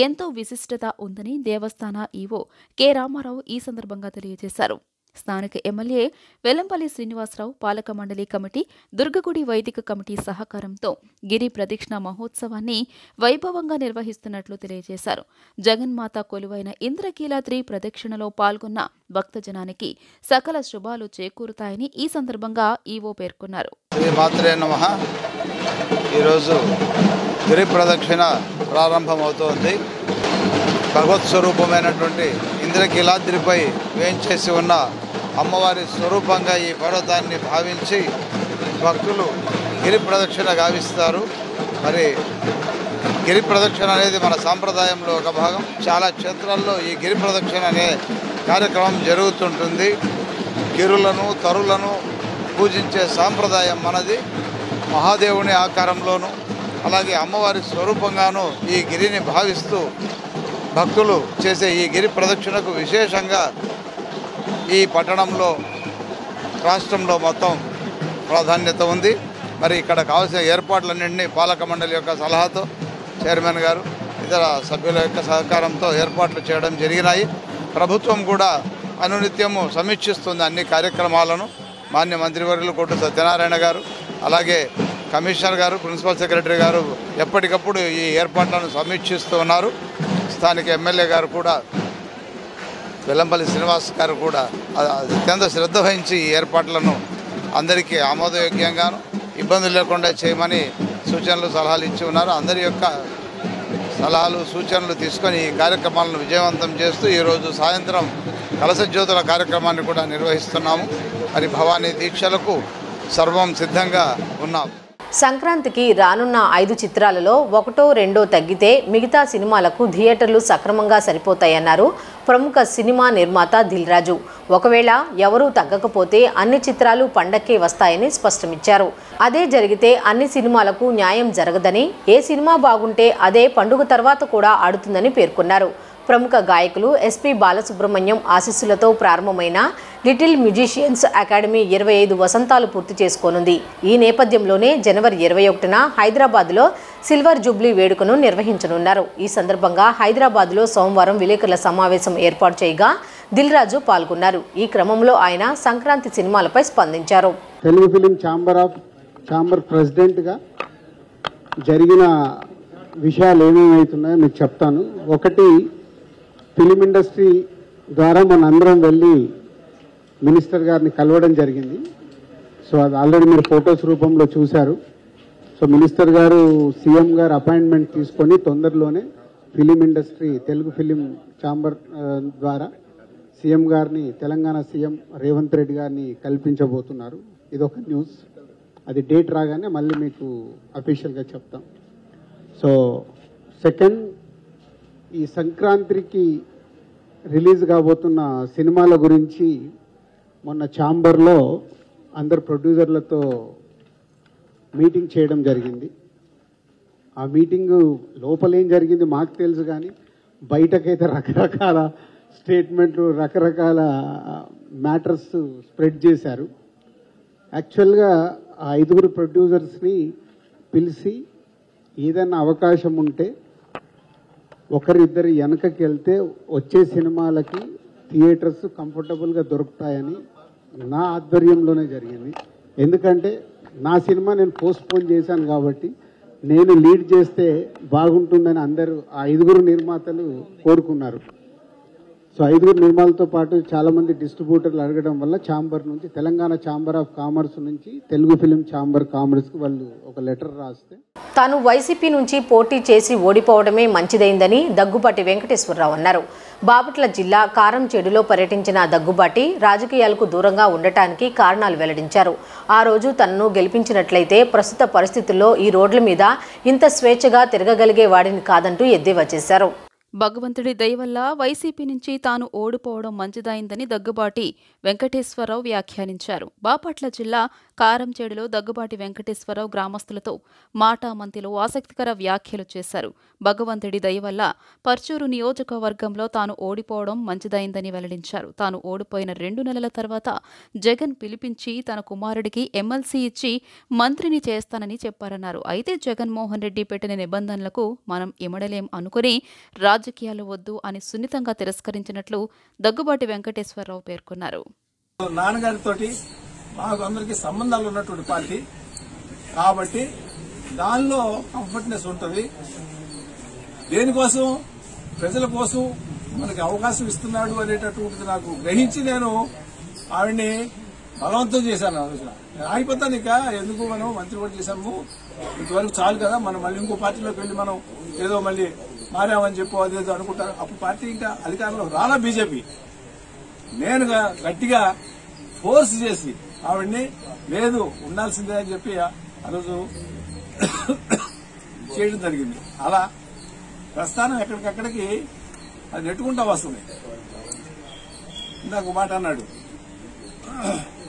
ఎంతో విశిష్టత ఉందని దేవస్థాన ఈవో కె రామారావు ఈ సందర్భంగా తెలియజేశారు. స్థానిక ఎమ్మెల్యే వెల్లంపల్లి శ్రీనివాసరావు, పాలక మండలి కమిటీ, దుర్గగుడి వైదిక కమిటీ సహకారంతో గిరి ప్రదక్షిణ మహోత్సవాన్ని వైభవంగా నిర్వహిస్తున్నట్లు తెలియజేశారు. జగన్మాత కొలువైన ఇంద్రకీలాద్రి ప్రదక్షిణలో పాల్గొన్న భక్తజనానికి సకల శుభాలు చేకూరుతాయని ఈ సందర్భంగా ఈవో పేర్కొన్నారు. ఈరోజు గిరి ప్రదక్షిణ ప్రారంభమవుతోంది. భగవత్ స్వరూపమైనటువంటి ఇంద్రకీలాద్రిపై వేంచేసి ఉన్న అమ్మవారి స్వరూపంగా ఈ పర్వతాన్ని భావించి భక్తులు గిరి ప్రదక్షిణ గావిస్తారు. మరి గిరి ప్రదక్షిణ అనేది మన సాంప్రదాయంలో ఒక భాగం. చాలా క్షేత్రాల్లో ఈ గిరి ప్రదక్షిణ అనే కార్యక్రమం జరుగుతుంటుంది. గిరులను తరులను పూజించే సాంప్రదాయం మనది. మహాదేవుని ఆకారంలోనూ అలాగే అమ్మవారి స్వరూపంగాను ఈ గిరిని భావిస్తూ భక్తులు చేసే ఈ గిరి ప్రదక్షిణకు విశేషంగా ఈ పట్టణంలో రాష్ట్రంలో మొత్తం ప్రాధాన్యత ఉంది. మరి ఇక్కడ కావాల్సిన ఏర్పాట్లన్నింటినీ పాలక మండలి యొక్క సలహాతో చైర్మన్ గారు ఇతర సభ్యుల యొక్క సహకారంతో ఏర్పాట్లు చేయడం జరిగినాయి. ప్రభుత్వం కూడా అనునిత్యము సమీక్షిస్తుంది అన్ని కార్యక్రమాలను. మాన్య మంత్రివర్యులు కొట్టు సత్యనారాయణ గారు అలాగే కమిషనర్ గారు ప్రిన్సిపల్ సెక్రటరీ గారు ఎప్పటికప్పుడు ఈ ఏర్పాట్లను సమీక్షిస్తూ ఉన్నారు. స్థానిక ఎమ్మెల్యే గారు కూడా వెల్లంపల్లి శ్రీనివాస్ గారు కూడా అత్యంత శ్రద్ధ వహించి ఈ ఏర్పాట్లను అందరికీ ఆమోదయోగ్యంగాను ఇబ్బందులు లేకుండా చేయమని సూచనలు సలహాలు ఇచ్చి ఉన్నారు. అందరి యొక్క సలహాలు సూచనలు తీసుకొని ఈ కార్యక్రమాలను విజయవంతం చేస్తూ ఈరోజు సాయంత్రం కలశ జ్యోతుల కార్యక్రమాన్ని కూడా నిర్వహిస్తున్నాము. మరి భవానీ దీక్షలకు సర్వం సిద్ధంగా ఉన్నాము. సంక్రాంతికి రానున్న 5 చిత్రాలలో 1, 2 తగ్గితే మిగతా సినిమాలకు థియేటర్లు సక్రమంగా సరిపోతాయన్నారు ప్రముఖ సినిమా నిర్మాత దిల్ రాజు. ఒకవేళ ఎవరూ తగ్గకపోతే అన్ని చిత్రాలు పండక్కే వస్తాయని స్పష్టమిచ్చారు. అదే జరిగితే అన్ని సినిమాలకు న్యాయం జరగదని, ఏ సినిమా బాగుంటే అదే పండుగ తర్వాత కూడా ఆడుతుందని పేర్కొన్నారు. ప్రముఖ గాయకులు ఎస్పి బాలసుబ్రహ్మణ్యం ఆశీస్సులతో ప్రారంభమైన లిటిల్ మ్యూజిషియన్స్ అకాడమీ 25 వసంతాలు పూర్తి చేసుకోనుంది. ఈ నేపథ్యంలోనే జనవరి 21న హైదరాబాద్లో సిల్వర్ జూబ్లీ వేడుకను నిర్వహించనున్నారు. ఈ సందర్భంగా హైదరాబాద్లో సోమవారం విలేకరుల సమావేశం ఏర్పాటు చేయగా దిల్ రాజు పాల్గొన్నారు. ఈ క్రమంలో ఆయన సంక్రాంతి సినిమాలపై స్పందించారు. తెలుగు ఫిలిం ఛాంబర్ ప్రెసిడెంట్గా జరిగిన విషయాలు ఏమేమవుతున్నాయో మీకు చెప్తాను. ఒకటి, ఫిలిం ఇండస్ట్రీ ద్వారా మనందరం వెళ్ళి మినిస్టర్ గారిని కలవడం జరిగింది. సో అది ఆల్రెడీ మీరు ఫొటోస్ రూపంలో చూశారు. సో మినిస్టర్ గారు సీఎం గారు అపాయింట్మెంట్ తీసుకొని తొందరలోనే film industry Telugu film chamber ద్వారా సీఎం గారిని తెలంగాణ సీఎం రేవంత్ రెడ్డి గారిని కల్పించబోతున్నారు. ఇదొక న్యూస్. అది డేట్ రాగానే మళ్ళీ మీకు అఫీషియల్గా చెప్తాం. సో సెకండ్, ఈ సంక్రాంతికి రిలీజ్ కాబోతున్న సినిమాల గురించి మొన్న ఛాంబర్లో అందరు ప్రొడ్యూసర్లతో మీటింగ్ చేయడం జరిగింది. ఆ మీటింగు లోపల ఏం జరిగింది మాకు తెలుసు, కానీ బయటకైతే రకరకాల స్టేట్మెంట్లు రకరకాల మ్యాటర్స్ స్ప్రెడ్ చేశారు. యాక్చువల్గా ఆ 5 ప్రొడ్యూసర్స్ని పిలిచి ఏదైనా అవకాశం ఉంటే ఒకరిద్దరు వెనకకి వెళ్తే వచ్చే సినిమాలకి థియేటర్స్ కంఫర్టబుల్గా దొరుకుతాయని నా ఆధ్వర్యంలోనే జరిగింది. ఎందుకంటే నా సినిమా నేను పోస్ట్పోన్ చేశాను కాబట్టి నేను లీడ్ చేస్తే బాగుంటుందని అందరూ ఆ 5 నిర్మాతలు కోరుకున్నారు. సో 5 నిర్మాతలతో పాటు చాలామంది డిస్ట్రిబ్యూటర్లు అడగడం వల్ల ఛాంబర్ నుంచి తెలంగాణ ఛాంబర్ ఆఫ్ కామర్స్ నుంచి తెలుగు ఫిలిం ఛాంబర్ కామర్స్కి వాళ్ళు ఒక లెటర్ రాస్తే తాను వైసీపీ నుంచి పోటీ చేసి ఓడిపోవడమే మంచిదైందని దగ్గుబాటి వెంకటేశ్వరరావు అన్నారు. బాపట్ల జిల్లా కారంచేడులో పర్యటించిన దగ్గుబాటి రాజకీయాలకు దూరంగా ఉండటానికి కారణాలు వెల్లడించారు. ఆ రోజు తనను గెలిపించినట్లయితే ప్రస్తుత పరిస్థితుల్లో ఈ రోడ్ల మీద ఇంత స్వేచ్ఛగా తిరగగలిగే వాడిని కాదంటూ ఎద్దేవా చేశారు. భగవంతుడి దయ వల్ల వైసీపీ నుంచి తాను ఓడిపోవడం మంచిదైందని దగ్గుబాటి వెంకటేశ్వరరావు వ్యాఖ్యానించారు. బాపట్ల జిల్లా కారంచేడులో దగ్గుబాటి వెంకటేశ్వరరావు గ్రామస్తులతో మాటామంతిలో ఆసక్తికర వ్యాఖ్యలు చేశారు. భగవంతుడి దయ వల్ల పర్చూరు నియోజకవర్గంలో తాను ఓడిపోవడం మంచిదైందని వెల్లడించారు. తాను ఓడిపోయిన 2 నెలల తర్వాత జగన్ పిలిపించి తన కుమారుడికి ఎమ్మెల్సీ ఇచ్చి మంత్రిని చేస్తానని చెప్పారన్నారు. అయితే జగన్మోహన్ రెడ్డి పెట్టిన నిబంధనలకు మనం ఇమడలేం అనుకుని రాజకీయాలు వద్దు అని సున్నితంగా తిరస్కరించినట్లు దగ్గుబాటి వెంకటేశ్వరరావు పేర్కొన్నారు. నాన్నగారితో మాకు అందరికీ సంబంధాలు ఉన్నటువంటి పార్టీ కాబట్టి దానిలో కంఫర్ట్నెస్ ఉంటుంది. దేనికోసం, ప్రజల కోసం మనకి అవకాశం ఇస్తున్నాడు అనేటటువంటిది నాకు గ్రహించి నేను ఆవిడ్ని బలవంతం చేశాను. ఆలోచన ఆగిపోతాను, ఇక ఎందుకు మనం మంత్రి కూడా చేశాము, ఇంతవరకు చాలు కదా, మనం మళ్ళీ ఇంకో పార్టీలోకి వెళ్ళి మనం ఏదో మళ్ళీ మారామని చెప్పు అదేదో అనుకుంటారు. అప్పుడు పార్టీ ఇంకా అధికారంలో రాలా బీజేపీ. నేను గట్టిగా ఫోర్స్ చేసి ఆవిడ్ని లేదు ఉండాల్సిందే అని చెప్పి ఆ రోజు చేయడం జరిగింది. అలా ప్రస్థానం ఎక్కడికక్కడికి అది నెట్టుకుంటా వస్తుంది. ఇందాక మాట అన్నాడు,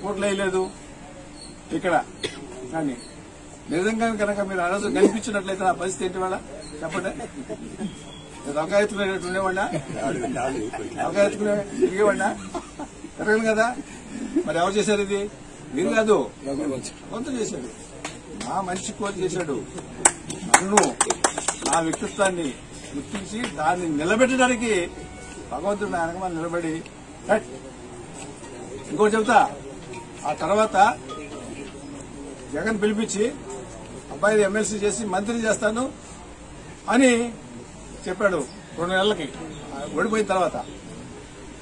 ఓట్లు వేయలేదు ఇక్కడ, కానీ నిజంగా కనుక మీరు ఆ రోజు కనిపించినట్లయితే ఆ పరిస్థితి ఏంటి వాళ్ళ చెప్పండి. అవకాశం తిరిగేవాడినా తిరగను కదా. మరి ఎవరు చేశారు ఇది? మీరు కాదు, కొంత చేశాడు. నా మనిషి కోరి చేశాడు. నన్ను, నా వ్యక్తిత్వాన్ని గుర్తించి దాన్ని నిలబెట్టడానికి భగవంతుడు నా వెనకమని నిలబడి ఇంకోటి చెబుతా. ఆ తర్వాత జగన్ పిలిపించి అబ్బాయి ఎమ్మెల్సీ చేసి మంత్రి చేస్తాను అని చెప్పాడు 2 నెలలకి ఓడిపోయిన తర్వాత.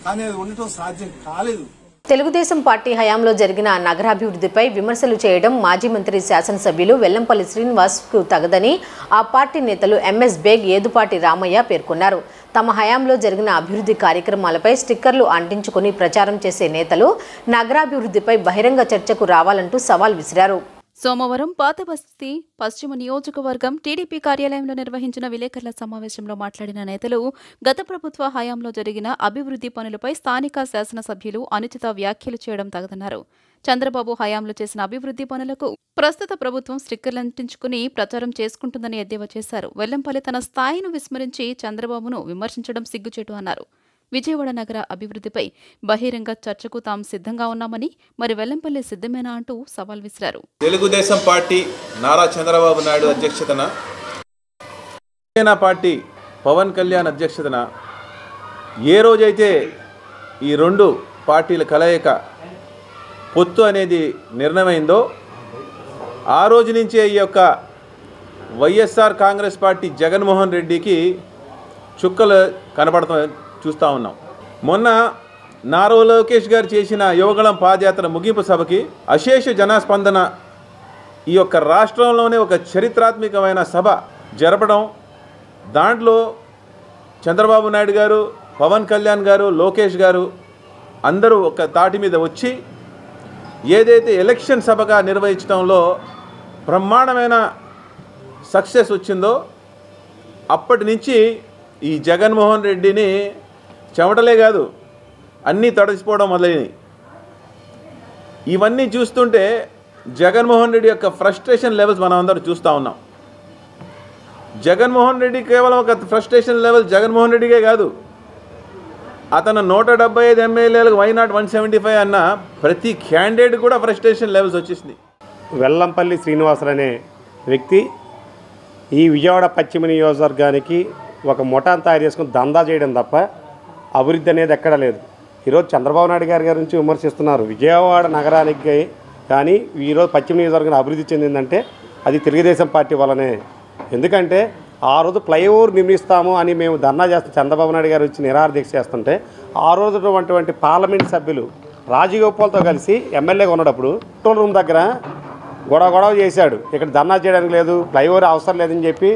కానీ అది ఉండటం సాధ్యం కాలేదు. తెలుగుదేశం పార్టీ హయాంలో జరిగిన నగరాభివృద్ధిపై విమర్శలు చేయడం మాజీ మంత్రి శాసనసభ్యులు వెల్లంపల్లి శ్రీనివాస్కు తగదని ఆ పార్టీ నేతలు ఎంఎస్ బేగ్, ఏదుపాటి రామయ్య పేర్కొన్నారు. తమ హయాంలో జరిగిన అభివృద్ధి కార్యక్రమాలపై స్టిక్కర్లు అంటించుకుని ప్రచారం చేసే నేతలు నగరాభివృద్ధిపై బహిరంగ చర్చకు రావాలంటూ సవాల్ విసిరారు. సోమవారం పాతబస్తీ పశ్చిమ నియోజకవర్గం టీడీపీ కార్యాలయంలో నిర్వహించిన విలేకరుల సమావేశంలో మాట్లాడిన నేతలు గత ప్రభుత్వ హయాంలో జరిగిన అభివృద్ధి పనులపై స్థానిక శాసనసభ్యులు అనుచిత వ్యాఖ్యలు చేయడం తగదన్నారు. చంద్రబాబు హయాంలో చేసిన అభివృద్ధి పనులకు ప్రస్తుత ప్రభుత్వం స్టిక్కర్లు అంటించుకుని ప్రచారం చేసుకుంటుందని ఎద్దేవా చేశారు. వెల్లంపల్లి తన స్థాయిను విస్మరించి చంద్రబాబును విమర్శించడం సిగ్గుచేటు అన్నారు. విజయవాడ నగర అభివృద్ధిపై బహిరంగ చర్చకు తాము సిద్ధంగా ఉన్నామని, మరి వెల్లంపల్లి సిద్ధమేనా అంటూ సవాల్ విసిరారు. తెలుగుదేశం పార్టీ నారా చంద్రబాబు నాయుడు అధ్యక్షతన, జనసేన పార్టీ పవన్ కళ్యాణ్ అధ్యక్షతన ఏ రోజైతే ఈ 2 పార్టీల కలయిక పొత్తు అనేది నిర్ణయమైందో ఆ రోజు నుంచే ఈ యొక్క వైఎస్ఆర్ కాంగ్రెస్ పార్టీ జగన్మోహన్ రెడ్డికి చుక్కలు కనపడతాం చూస్తూ ఉన్నాం. మొన్న నారా లోకేష్ గారు చేసిన యువగళం పాదయాత్ర ముగింపు సభకి అశేష జనస్పందన, ఈ యొక్క రాష్ట్రంలోనే ఒక చరిత్రాత్మకమైన సభ జరపడం, దాంట్లో చంద్రబాబు నాయుడు గారు, పవన్ కళ్యాణ్ గారు, లోకేష్ గారు అందరూ ఒక తాటి మీద వచ్చి ఏదైతే ఎలక్షన్ సభగా నిర్వహించడంలో బ్రహ్మాండమైన సక్సెస్ వచ్చిందో అప్పటి నుంచి ఈ జగన్మోహన్ రెడ్డిని చెమటలే కాదు అన్నీ తడిసిపోవడం మొదలైనవి. ఇవన్నీ చూస్తుంటే జగన్మోహన్ రెడ్డి యొక్క ఫ్రస్ట్రేషన్ లెవెల్స్ మనం అందరూ చూస్తూ ఉన్నాం. జగన్మోహన్ రెడ్డి కేవలం ఒక ఫ్రస్ట్రేషన్ లెవెల్ జగన్మోహన్ రెడ్డికే కాదు, అతను 175 ఎమ్మెల్యేలకు వైనాట్ 175 అన్న ప్రతి క్యాండిడేట్ కూడా ఫ్రస్ట్రేషన్ లెవెల్స్ వచ్చేసింది. వెల్లంపల్లి శ్రీనివాసులు అనే వ్యక్తి ఈ విజయవాడ పశ్చిమ నియోజకవర్గానికి ఒక ముఠాను తయారు చేసుకుని దందా చేయడం తప్ప అభివృద్ధి అనేది ఎక్కడ లేదు. ఈరోజు చంద్రబాబు నాయుడు గారి గురించి విమర్శిస్తున్నారు. విజయవాడ నగరానికి కానీ ఈరోజు పశ్చిమ నియోజకవర్గం అభివృద్ధి చెందిందంటే అది తెలుగుదేశం పార్టీ వల్లనే. ఎందుకంటే ఆ రోజు ఫ్లైఓవర్ నిర్మిస్తాము అని మేము ధర్నా చేస్తాం, చంద్రబాబు నాయుడు గారు వచ్చి నిరాహార దీక్ష చేస్తుంటే ఆ రోజు ఉన్నటువంటి పార్లమెంట్ సభ్యులు రాజగోపాల్తో కలిసి ఎమ్మెల్యేగా ఉన్నప్పుడు కంట్రోల్ రూమ్ దగ్గర గొడవ చేశాడు. ఇక్కడ ధర్నా చేయడానికి లేదు, ఫ్లైఓవర్ అవసరం లేదని చెప్పి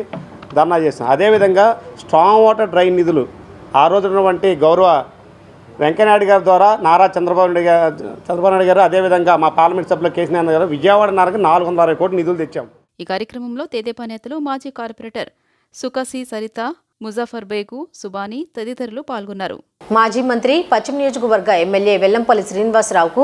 ధర్నా చేస్తాం. అదేవిధంగా స్ట్రాంగ్ వాటర్ డ్రైన్ నిధులు ఆ రోజు ఉన్నటువంటి గౌరవ వెంకయ్యనాయుడు గారి ద్వారా నారా చంద్రబాబు నాయుడు గారు అదేవిధంగా మా పార్లమెంట్ సభ్యులు కేసీఆర్ గారు విజయవాడ నగరకు 460 కోట్ల నిధులు తెచ్చాం. ఈ కార్యక్రమంలో తెదేపా నేతలు మాజీ కార్పొరేటర్ సుకసి సరిత, ముజాఫర్ బేగు, సుబానీ తదితరులు పాల్గొన్నారు. మాజీ మంత్రి పశ్చిమ నియోజకవర్గ ఎమ్మెల్యే వెల్లంపల్లి శ్రీనివాసరావుకు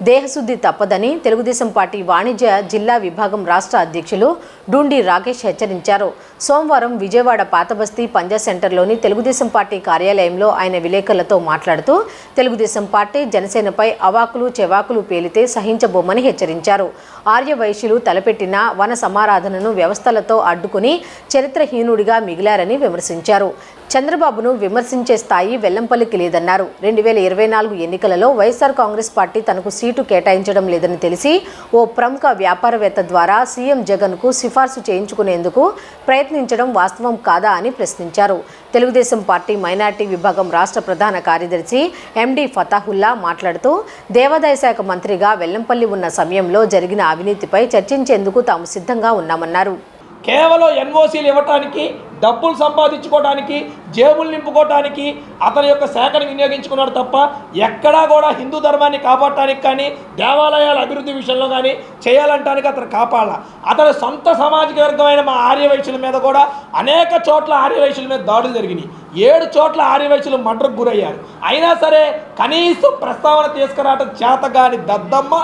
దేహశుద్ధి తప్పదని తెలుగుదేశం పార్టీ వాణిజ్య జిల్లా విభాగం రాష్ట్ర అధ్యక్షులు డూండి రాకేష్ హెచ్చరించారు. సోమవారం విజయవాడ పాతబస్తీ పంజా సెంటర్లోని తెలుగుదేశం పార్టీ కార్యాలయంలో ఆయన విలేకరులతో మాట్లాడుతూ తెలుగుదేశం పార్టీ జనసేనపై అవాకులు చెవాకులు పేలితే సహించబోమని హెచ్చరించారు. ఆర్యవైశ్యులు తలపెట్టిన వన సమారాధనను వ్యవస్థలతో అడ్డుకుని చరిత్రహీనుడిగా మిగిలారని విమర్శించారు. చంద్రబాబును విమర్శించే స్థాయి వెల్లంపల్లికి లేదన్నారు. 2024 ఎన్నికలలో వైఎస్ఆర్ కాంగ్రెస్ పార్టీ తనకు సీటు కేటాయించడం లేదని తెలిసి ఓ ప్రముఖ వ్యాపారవేత్త ద్వారా సీఎం జగన్కు సిఫార్సు చేయించుకునేందుకు ప్రయత్నించడం వాస్తవం కాదా అని ప్రశ్నించారు. తెలుగుదేశం పార్టీ మైనార్టీ విభాగం రాష్ట్ర ప్రధాన కార్యదర్శి ఎండి ఫతాహుల్లా మాట్లాడుతూ దేవాదాయ శాఖ మంత్రిగా వెల్లంపల్లి ఉన్న సమయంలో జరిగిన అవినీతిపై చర్చించేందుకు తాము సిద్ధంగా ఉన్నామన్నారు. కేవలం ఎన్ఓసీలు ఇవ్వటానికి, డబ్బులు సంపాదించుకోవడానికి, జేబులు నింపుకోవటానికి అతని యొక్క శాఖను వినియోగించుకున్నాడు తప్ప ఎక్కడా కూడా హిందూ ధర్మాన్ని కాపాడటానికి కానీ, దేవాలయాల అభివృద్ధి విషయంలో కానీ చేయాలంటానికి అతను కాపాడాల. అతని సొంత సామాజిక వర్గమైన మా ఆర్యవైశ్యుల మీద కూడా అనేక చోట్ల ఆర్యవైశ్యుల మీద దాడులు జరిగినాయి. 7 చోట్ల ఆర్యవైశ్యులు మర్డర్కు గురయ్యారు. అయినా సరే కనీసం ప్రస్తావన తీసుకురావటం చేతగాని దద్దమ్మ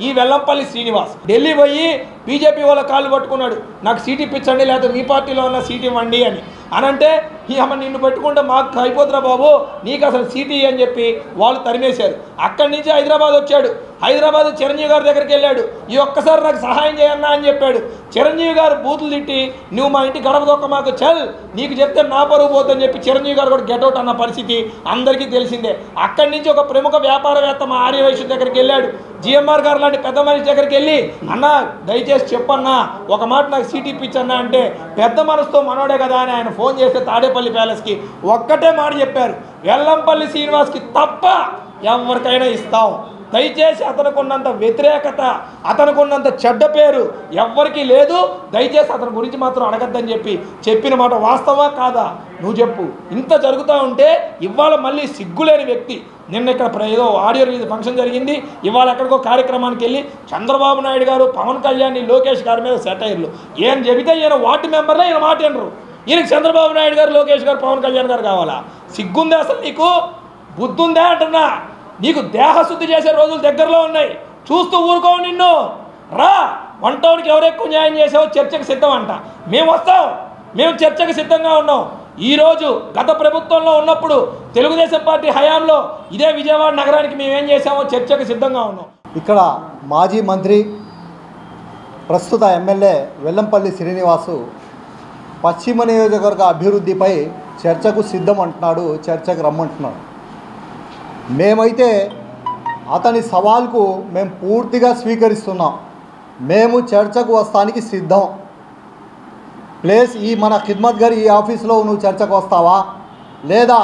ఈ వెల్లంపల్లి శ్రీనివాస్. ఢిల్లీ పోయి బీజేపీ వాళ్ళ కాళ్ళు పట్టుకున్నాడు, నాకు సీట్ ఇప్పించండి లేకపోతే మీ పార్టీలో ఉన్న సీట్ ఇవ్వండి అని. అనంటే అమ్మ నిన్ను పెట్టుకుంటే మాకు అయిపోతురా బాబు, నీకు అసలు సీట్ అని చెప్పి వాళ్ళు తరిమేశారు. అక్కడి నుంచి హైదరాబాద్ వచ్చాడు. హైదరాబాద్ చిరంజీవి గారి దగ్గరికి వెళ్ళాడు. ఈ ఒక్కసారి నాకు సహాయం చేయన్నా అని చెప్పాడు. చిరంజీవి గారు బూతులు తిట్టి నువ్వు మా ఇంటి గడప దొక్క మాకు చల్, నీకు చెప్తే నా పరువు పోతుందని చెప్పి చిరంజీవి గారు కూడా గెట్అవుట్ అన్న పరిస్థితి అందరికీ తెలిసిందే. అక్కడి నుంచి ఒక ప్రముఖ వ్యాపారవేత్త మా ఆర్యవైశ్య దగ్గరికి వెళ్ళాడు. జిఎంఆర్ గారు లాంటి పెద్ద మనిషి దగ్గరికి వెళ్ళి అన్నా దయచేసి చెప్పన్నా, ఒక మాట నాకు సీట్ ఇప్పించన్నా అంటే పెద్ద మనసుతో మనోడే కదా అని ఆయన ఫోన్ చేస్తే తాడేపల్లి ప్యాలెస్కి ఒక్కటే మాట చెప్పారు, వెల్లంపల్లి శ్రీనివాస్కి తప్ప ఎవరికైనా ఇస్తాం. దయచేసి అతనుకున్నంత వ్యతిరేకత, అతనుకున్నంత చెడ్డ పేరు ఎవ్వరికీ లేదు. దయచేసి అతని గురించి మాత్రం అడగద్దని చెప్పిన మాట వాస్తవా కాదా నువ్వు చెప్పు. ఇంత జరుగుతూ ఉంటే ఇవాళ మళ్ళీ సిగ్గులేని వ్యక్తి. నిన్న ఇక్కడ ఏదో ఆడియో రిలీజ్ ఫంక్షన్ జరిగింది, ఇవాళ ఎక్కడికో కార్యక్రమానికి వెళ్ళి చంద్రబాబు నాయుడు గారు, పవన్ కళ్యాణ్, లోకేష్ గారి మీద సెటైర్లు. ఏం చెబితే ఈయన వార్డు మెంబర్లే ఈయన మాట వినరు. ఈయనకి చంద్రబాబు నాయుడు గారు, లోకేష్ గారు, పవన్ కళ్యాణ్ గారు కావాలా? సిగ్గుందా అసలు? నీకు బుద్ధుందా అంటున్నా? నీకు దేహశుద్ధి చేసే రోజులు దగ్గరలో ఉన్నాయి. చూస్తూ ఊరుకోవు నిన్ను. రా, 1 టౌన్కి ఎవరు ఎక్కువ న్యాయం చేసావో చర్చకు సిద్ధం అంట. మేము వస్తాం, మేము చర్చకు సిద్ధంగా ఉన్నాం. ఈరోజు గత ప్రభుత్వంలో ఉన్నప్పుడు తెలుగుదేశం పార్టీ హయాంలో ఇదే విజయవాడ నగరానికి మేమేం చేసామో చర్చకు సిద్ధంగా ఉన్నాం. ఇక్కడ మాజీ మంత్రి, ప్రస్తుత ఎమ్మెల్యే వెల్లంపల్లి శ్రీనివాసు పశ్చిమ నియోజకవర్గ అభివృద్ధిపై చర్చకు సిద్ధం అంటున్నాడు, చర్చకు రమ్మంటున్నాడు. మేమైతే అతని సవాల్కు మేము పూర్తిగా స్వీకరిస్తున్నాం. మేము చర్చకు వస్తానికి సిద్ధం. ప్లేస్ ఈ మన ఖిద్మత్ గారి ఈ ఆఫీస్లో నువ్వు చర్చకు వస్తావా, లేదా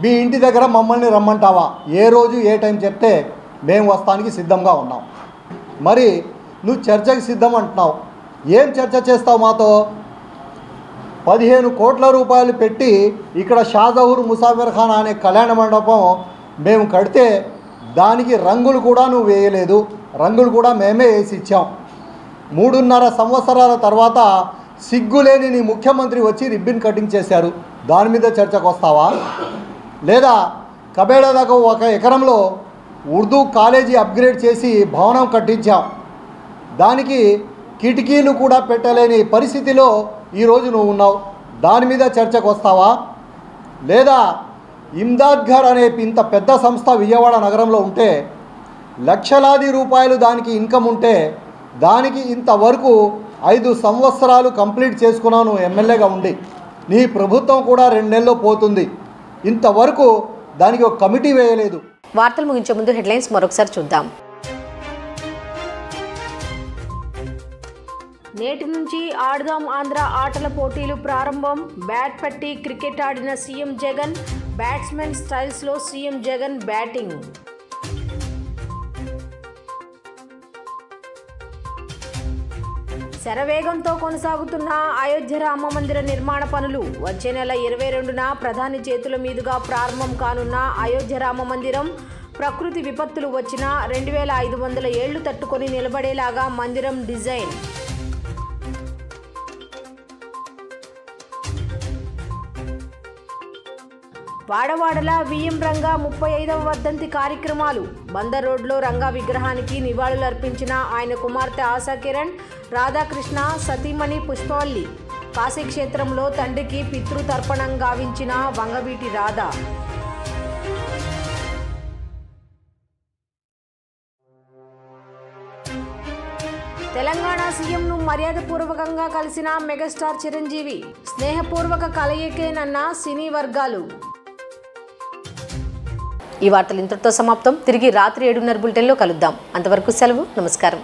మీ ఇంటి దగ్గర మమ్మల్ని రమ్మంటావా? ఏ రోజు ఏ టైం చెప్తే మేము వస్తానికి సిద్ధంగా ఉన్నాం. మరి నువ్వు చర్చకు సిద్ధం అంటున్నావు, ఏం చర్చ చేస్తావు మాతో? 15 కోట్ల రూపాయలు పెట్టి ఇక్కడ షాజహూర్ ముసాఫిర్ ఖాన్ అనే కళ్యాణ మండపం మేము కడితే దానికి రంగులు కూడా నువ్వు వేయలేదు. రంగులు కూడా మేమే వేసి ఇచ్చాం. 3.5 సంవత్సరాల తర్వాత సిగ్గులేని నీ ముఖ్యమంత్రి వచ్చి రిబ్బన్ కటింగ్ చేశారు. దాని మీద చర్చకు వస్తావా? లేదా కబేడా దాకా 1 ఎకరంలో ఉర్దూ కాలేజీ అప్గ్రేడ్ చేసి భవనం కట్టించాం. దానికి కిటికీలు కూడా పెట్టలేని పరిస్థితిలో ఈరోజు నువ్వు ఉన్నావు. దాని మీద చర్చకు వస్తావా? లేదా ఇమ్దాద్ ఘర్ అనే ఇంత పెద్ద సంస్థ విజయవాడ నగరంలో ఉంటే లక్షలాది రూపాయలు దానికి ఇన్కమ్ ఉంటే దానికి ఇంతవరకు 5 సంవత్సరాలు కంప్లీట్ చేసుకున్నావు నువ్వు ఎమ్మెల్యేగా ఉండి. నీ ప్రభుత్వం కూడా 2 నెలల్లో పోతుంది. ఇంతవరకు దానికి ఒక కమిటీ వేయలేదు. వార్తలు ముగించే ముందు హెడ్లైన్స్ మరొకసారి చూద్దాం. నేటి నుంచి ఆడదాం ఆంధ్ర ఆటల పోటీలు ప్రారంభం. బ్యాట్ పట్టి క్రికెట్ ఆడిన సీఎం జగన్. బ్యాట్స్మెన్ స్టైల్స్లో సీఎం జగన్ బ్యాటింగ్. శరవేగంతో కొనసాగుతున్న అయోధ్య రామ మందిర నిర్మాణ పనులు. వచ్చే నెల 22న ప్రధాని చేతుల మీదుగా ప్రారంభం కానున్న అయోధ్య రామ మందిరం. ప్రకృతి విపత్తులు వచ్చినా 2500 ఏళ్లు తట్టుకొని నిలబడేలాగా మందిరం డిజైన్. వాడవాడలా విఎం రంగా 35వ వర్ధంతి కార్యక్రమాలు. బందర్ రోడ్లో రంగా విగ్రహానికి నివాళులర్పించిన ఆయన కుమార్తె ఆశా కిరణ్, రాధాకృష్ణ, సతీమణి పుష్పవల్లి. కాశీక్షేత్రంలో తండ్రికి పితృతర్పణం గావించిన వంగవీటి రాధ. తెలంగాణ సీఎంను మర్యాదపూర్వకంగా కలిసిన మెగాస్టార్ చిరంజీవి. స్నేహపూర్వక కలయికేనన్న సినీ వర్గాలు. ఈ వార్తలు ఇంతటితో సమాప్తం. తిరిగి రాత్రి 7:30 బులెటిన్లో కలుద్దాం. అంతవరకు సెలవు. నమస్కారం.